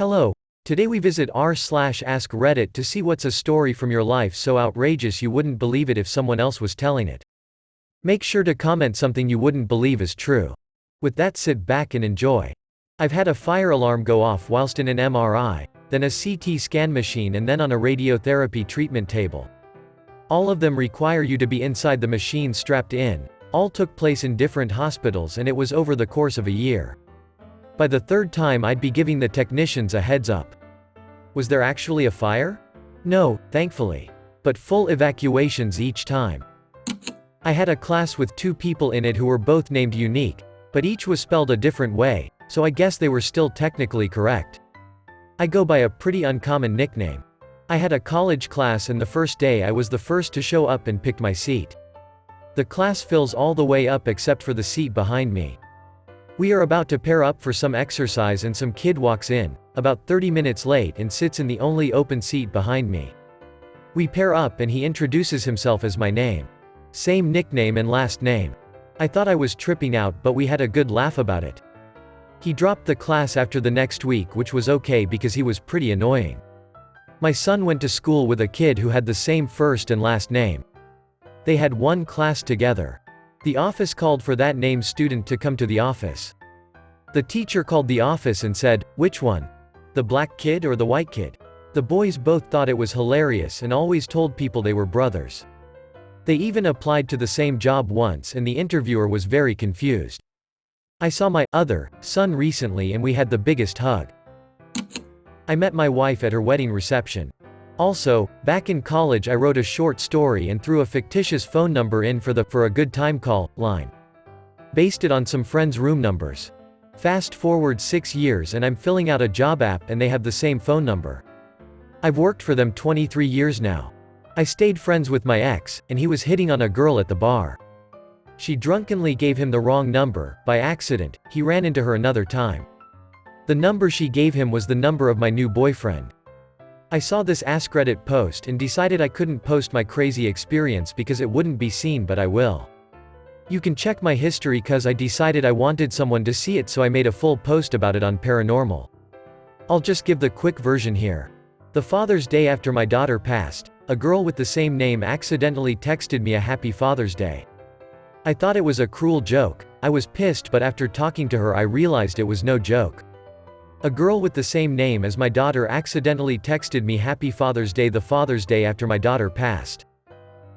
Hello. Today we visit r/AskReddit to see what's a story from your life so outrageous you wouldn't believe it if someone else was telling it. Make sure to comment something you wouldn't believe is true. With that, sit back and enjoy. I've had a fire alarm go off whilst in an MRI, then a CT scan machine, and then on a radiotherapy treatment table. All of them require you to be inside the machine strapped in. All took place in different hospitals, and it was over the course of a year. By the third time I'd be giving the technicians a heads up. Was there actually a fire? No, thankfully. But full evacuations each time. I had a class with two people in it who were both named unique, but each was spelled a different way, so I guess they were still technically correct. I go by a pretty uncommon nickname. I had a college class, and the first day I was the first to show up and picked my seat. The class fills all the way up except for the seat behind me. We are about to pair up for some exercise and some kid walks in, about 30 minutes late, and sits in the only open seat behind me. We pair up and he introduces himself as my name. Same nickname and last name. I thought I was tripping out, but we had a good laugh about it. He dropped the class after the next week, which was okay because he was pretty annoying. My son went to school with a kid who had the same first and last name. They had one class together. The office called for that named student to come to the office. The teacher called the office and said, "Which one? The black kid or the white kid?" The boys both thought it was hilarious and always told people they were brothers. They even applied to the same job once, and the interviewer was very confused. I saw my other son recently and we had the biggest hug. I met my wife at her wedding reception. Also, back in college I wrote a short story and threw a fictitious phone number in for a good time call line. Based it on some friends' room numbers. Fast forward 6 years and I'm filling out a job app and they have the same phone number. I've worked for them 23 years now. I stayed friends with my ex, and he was hitting on a girl at the bar. She drunkenly gave him the wrong number. By accident, he ran into her another time. The number she gave him was the number of my new boyfriend. I saw this AskReddit post and decided I couldn't post my crazy experience because it wouldn't be seen, but I will. You can check my history cause I decided I wanted someone to see it, so I made a full post about it on Paranormal. I'll just give the quick version here. The Father's Day after my daughter passed, a girl with the same name accidentally texted me a Happy Father's Day. I thought it was a cruel joke. I was pissed, but after talking to her I realized it was no joke. A girl with the same name as my daughter accidentally texted me Happy Father's Day the Father's Day after my daughter passed.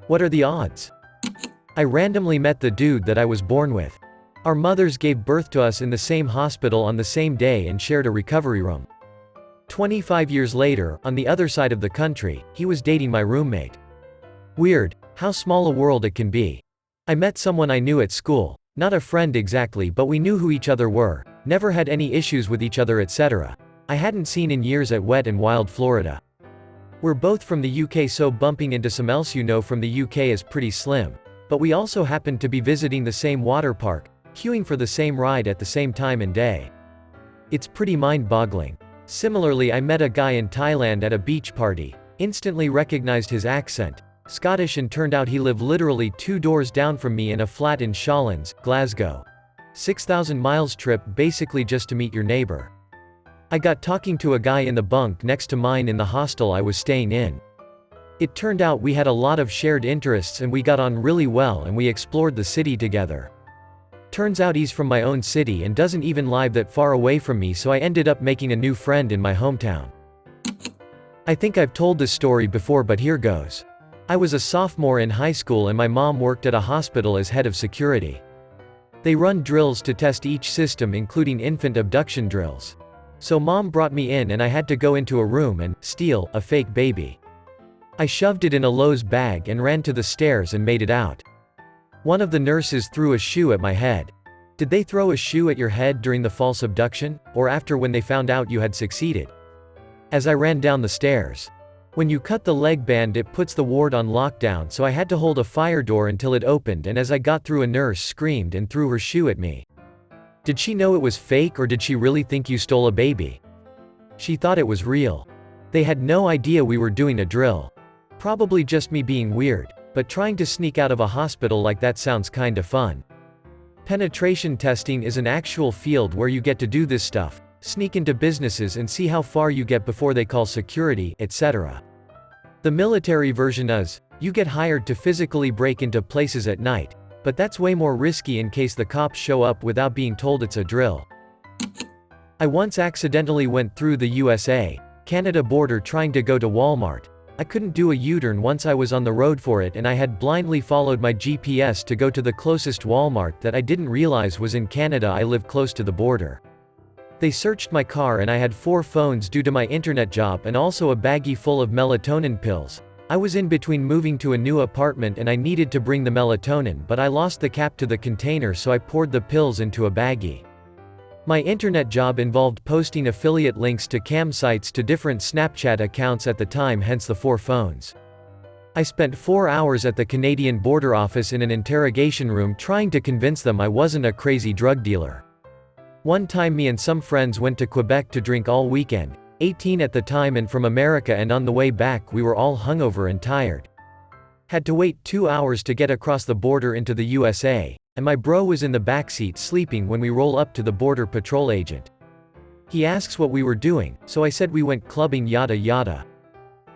What are the odds? I randomly met the dude that I was born with. Our mothers gave birth to us in the same hospital on the same day and shared a recovery room. 25 years later, on the other side of the country, he was dating my roommate. Weird, how small a world it can be. I met someone I knew at school. Not a friend exactly, but we knew who each other were, never had any issues with each other, etc. I hadn't seen in years at Wet n Wild Florida. We're both from the UK, so bumping into some else you know from the UK is pretty slim. But we also happened to be visiting the same water park, queuing for the same ride at the same time and day. It's pretty mind-boggling. Similarly, I met a guy in Thailand at a beach party, instantly recognized his accent, Scottish, and turned out he lived literally 2 doors down from me in a flat in Shawlands, Glasgow. 6,000 miles trip basically just to meet your neighbor. I got talking to a guy in the bunk next to mine in the hostel I was staying in. It turned out we had a lot of shared interests and we got on really well, and we explored the city together. Turns out he's from my own city and doesn't even live that far away from me, so I ended up making a new friend in my hometown. I think I've told this story before, but here goes. I was a sophomore in high school and my mom worked at a hospital as head of security. They run drills to test each system, including infant abduction drills. So mom brought me in and I had to go into a room and steal a fake baby. I shoved it in a Lowe's bag and ran to the stairs and made it out. One of the nurses threw a shoe at my head. Did they throw a shoe at your head during the false abduction, or after when they found out you had succeeded? As I ran down the stairs. When you cut the leg band, it puts the ward on lockdown, so I had to hold a fire door until it opened, and as I got through, a nurse screamed and threw her shoe at me. Did she know it was fake, or did she really think you stole a baby? She thought it was real. They had no idea we were doing a drill. Probably just me being weird, but trying to sneak out of a hospital like that sounds kinda fun. Penetration testing is an actual field where you get to do this stuff, sneak into businesses and see how far you get before they call security, etc. The military version is, you get hired to physically break into places at night, but that's way more risky in case the cops show up without being told it's a drill. I once accidentally went through the USA-Canada border trying to go to Walmart. I couldn't do a U-turn once I was on the road for it, and I had blindly followed my GPS to go to the closest Walmart that I didn't realize was in Canada. I live close to the border. They searched my car and I had 4 phones due to my internet job and also a baggie full of melatonin pills. I was in between moving to a new apartment and I needed to bring the melatonin, but I lost the cap to the container, so I poured the pills into a baggie. My internet job involved posting affiliate links to cam sites to different Snapchat accounts at the time, hence the 4 phones. I spent 4 hours at the Canadian border office in an interrogation room trying to convince them I wasn't a crazy drug dealer. One time me and some friends went to Quebec to drink all weekend, 18 at the time and from America, and on the way back we were all hungover and tired. Had to wait 2 hours to get across the border into the USA. And my bro was in the backseat sleeping when we roll up to the border patrol agent. He asks what we were doing, so I said we went clubbing yada yada.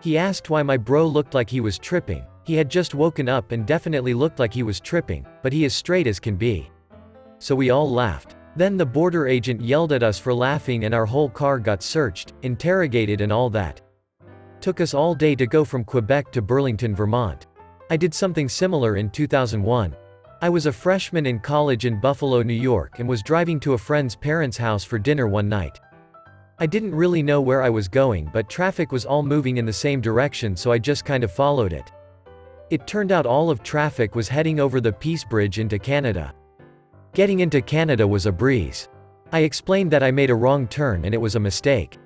He asked why my bro looked like he was tripping. He had just woken up and definitely looked like he was tripping, but he is straight as can be. So we all laughed. Then the border agent yelled at us for laughing and our whole car got searched, interrogated and all that. Took us all day to go from Quebec to Burlington, Vermont. I did something similar in 2001. I was a freshman in college in Buffalo, New York, and was driving to a friend's parents' house for dinner one night. I didn't really know where I was going, but traffic was all moving in the same direction, so I just kind of followed it. It turned out all of traffic was heading over the Peace Bridge into Canada. Getting into Canada was a breeze. I explained that I made a wrong turn and it was a mistake.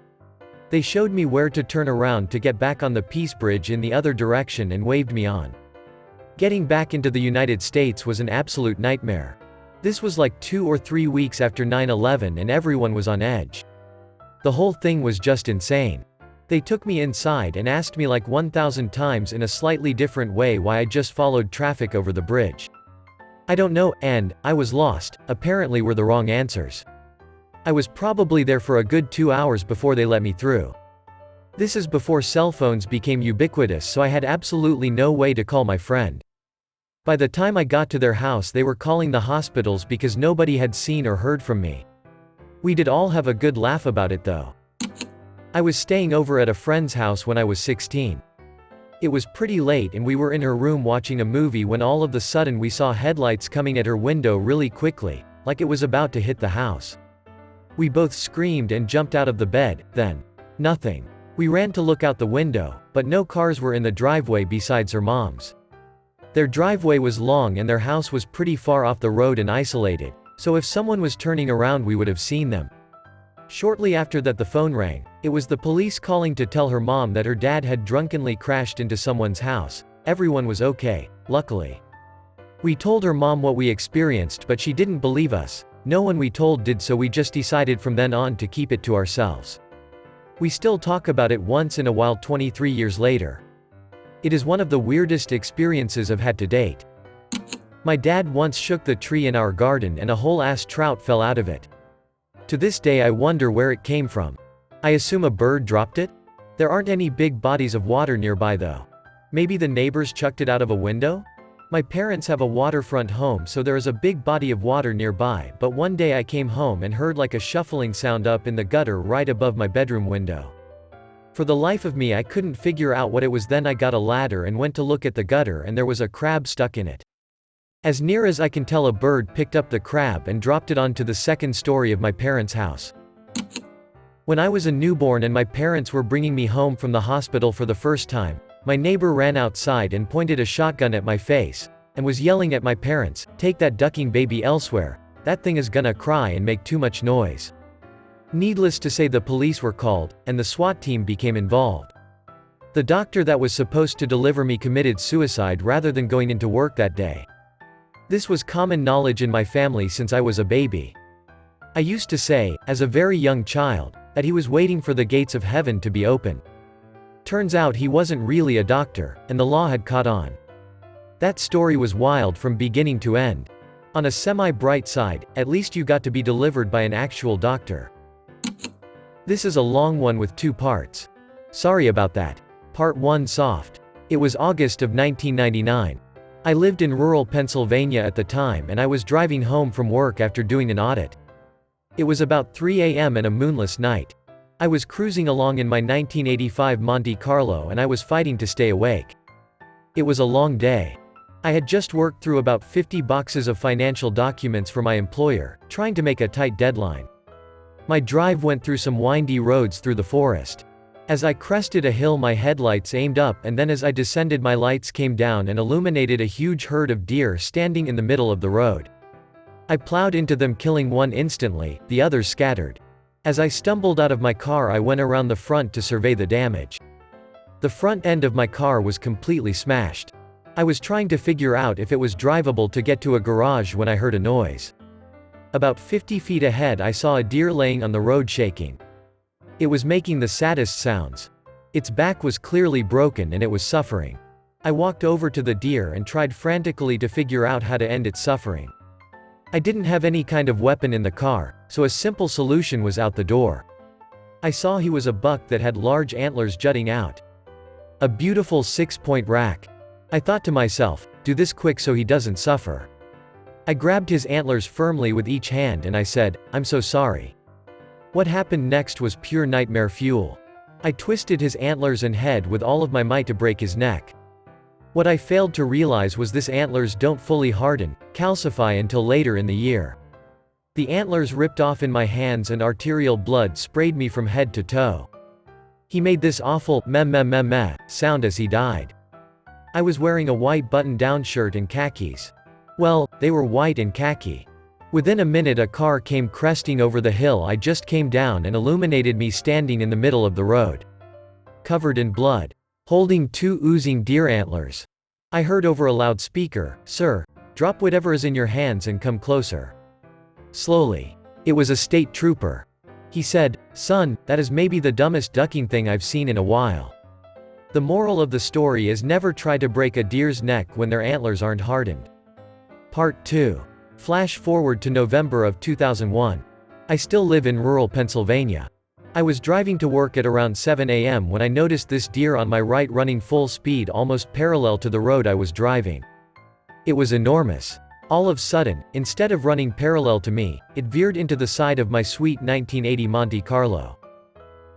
They showed me where to turn around to get back on the Peace Bridge in the other direction and waved me on. Getting back into the United States was an absolute nightmare. This was like 2 or 3 weeks after 9/11 and everyone was on edge. The whole thing was just insane. They took me inside and asked me like 1,000 times in a slightly different way why I just followed traffic over the bridge. I don't know, and I was lost, apparently were the wrong answers. I was probably there for a good 2 hours before they let me through. This is before cell phones became ubiquitous, so I had absolutely no way to call my friend. By the time I got to their house they were calling the hospitals because nobody had seen or heard from me. We did all have a good laugh about it though. I was staying over at a friend's house when I was 16. It was pretty late and we were in her room watching a movie when all of a sudden we saw headlights coming at her window really quickly, like it was about to hit the house. We both screamed and jumped out of the bed, then nothing. We ran to look out the window, but no cars were in the driveway besides her mom's. Their driveway was long and their house was pretty far off the road and isolated, so if someone was turning around we would have seen them. Shortly after that the phone rang. It was the police calling to tell her mom that her dad had drunkenly crashed into someone's house. Everyone was okay, luckily. We told her mom what we experienced, but she didn't believe us. No one we told did, so we just decided from then on to keep it to ourselves. We still talk about it once in a while 23 years later. It is one of the weirdest experiences I've had to date. My dad once shook the tree in our garden and a whole ass trout fell out of it. To this day I wonder where it came from. I assume a bird dropped it? There aren't any big bodies of water nearby though. Maybe the neighbors chucked it out of a window? My parents have a waterfront home, so there is a big body of water nearby, but one day I came home and heard like a shuffling sound up in the gutter right above my bedroom window. For the life of me I couldn't figure out what it was. Then I got a ladder and went to look at the gutter and there was a crab stuck in it. As near as I can tell, a bird picked up the crab and dropped it onto the second story of my parents' house. When I was a newborn and my parents were bringing me home from the hospital for the first time, my neighbor ran outside and pointed a shotgun at my face, and was yelling at my parents, "Take that ducking baby elsewhere, that thing is gonna cry and make too much noise." Needless to say the police were called, and the SWAT team became involved. The doctor that was supposed to deliver me committed suicide rather than going into work that day. This was common knowledge in my family since I was a baby. I used to say, as a very young child, that he was waiting for the gates of heaven to be open. Turns out he wasn't really a doctor, and the law had caught on. That story was wild from beginning to end. On a semi-bright side, at least you got to be delivered by an actual doctor. This is a long one with 2 parts. Sorry about that. Part 1 soft. It was August of 1999. I lived in rural Pennsylvania at the time and I was driving home from work after doing an audit. It was about 3 a.m. and a moonless night. I was cruising along in my 1985 Monte Carlo and I was fighting to stay awake. It was a long day. I had just worked through about 50 boxes of financial documents for my employer, trying to make a tight deadline. My drive went through some windy roads through the forest. As I crested a hill, my headlights aimed up, and then as I descended, my lights came down and illuminated a huge herd of deer standing in the middle of the road. I plowed into them, killing one instantly, the others scattered. As I stumbled out of my car, I went around the front to survey the damage. The front end of my car was completely smashed. I was trying to figure out if it was drivable to get to a garage when I heard a noise. About 50 feet ahead, I saw a deer laying on the road shaking. It was making the saddest sounds. Its back was clearly broken and it was suffering. I walked over to the deer and tried frantically to figure out how to end its suffering. I didn't have any kind of weapon in the car, so a simple solution was out the door. I saw he was a buck that had large antlers jutting out. A beautiful 6-point rack. I thought to myself, do this quick so he doesn't suffer. I grabbed his antlers firmly with each hand and I said, "I'm so sorry." What happened next was pure nightmare fuel. I twisted his antlers and head with all of my might to break his neck. What I failed to realize was this antlers don't fully harden, calcify until later in the year. The antlers ripped off in my hands and arterial blood sprayed me from head to toe. He made this awful meh meh meh meh sound as he died. I was wearing a white button-down shirt and khakis. Well, they were white and khaki. Within a minute a car came cresting over the hill I just came down and illuminated me standing in the middle of the road. Covered in blood. Holding 2 oozing deer antlers. I heard over a loudspeaker, "Sir, drop whatever is in your hands and come closer." Slowly. It was a state trooper. He said, "Son, that is maybe the dumbest ducking thing I've seen in a while." The moral of the story is never try to break a deer's neck when their antlers aren't hardened. Part 2. Flash forward to November of 2001. I still live in rural Pennsylvania. I was driving to work at around 7 a.m. when I noticed this deer on my right running full speed almost parallel to the road I was driving. It was enormous. All of a sudden, instead of running parallel to me, it veered into the side of my sweet 1980 Monte Carlo.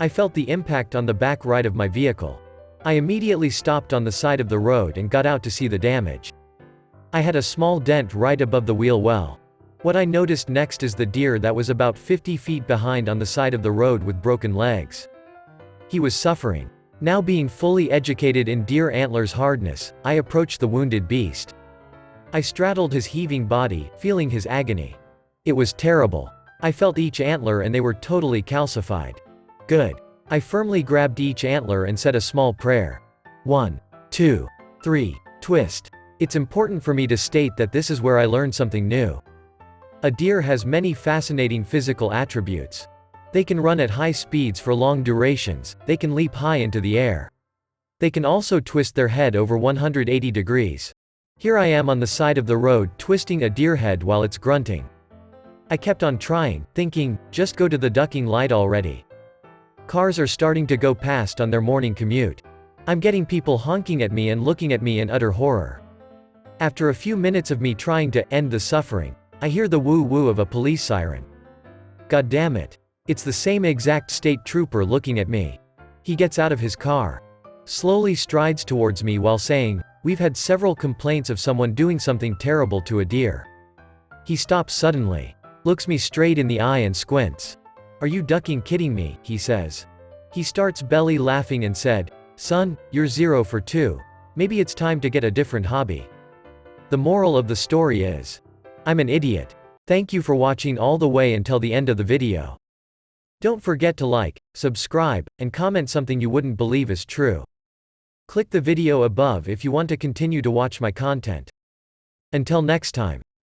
I felt the impact on the back right of my vehicle. I immediately stopped on the side of the road and got out to see the damage. I had a small dent right above the wheel well. What I noticed next is the deer that was about 50 feet behind on the side of the road with broken legs. He was suffering. Now being fully educated in deer antlers hardness, I approached the wounded beast. I straddled his heaving body, feeling his agony. It was terrible. I felt each antler and they were totally calcified. Good. I firmly grabbed each antler and said a small prayer. 1, 2, 3, twist. It's important for me to state that this is where I learned something new. A deer has many fascinating physical attributes. They can run at high speeds for long durations, they can leap high into the air. They can also twist their head over 180 degrees. Here I am on the side of the road twisting a deer head while it's grunting. I kept on trying, thinking, just go to the ducking light already. Cars are starting to go past on their morning commute. I'm getting people honking at me and looking at me in utter horror. After a few minutes of me trying to end the suffering, I hear the woo-woo of a police siren. God damn it. It's the same exact state trooper looking at me. He gets out of his car. Slowly strides towards me while saying, "We've had several complaints of someone doing something terrible to a deer." He stops suddenly. Looks me straight in the eye and squints. "Are you ducking kidding me?" he says. He starts belly laughing and said, "Son, you're 0 for 2. Maybe it's time to get a different hobby." The moral of the story is, I'm an idiot. Thank you for watching all the way until the end of the video. Don't forget to like, subscribe, and comment something you wouldn't believe is true. Click the video above if you want to continue to watch my content. Until next time.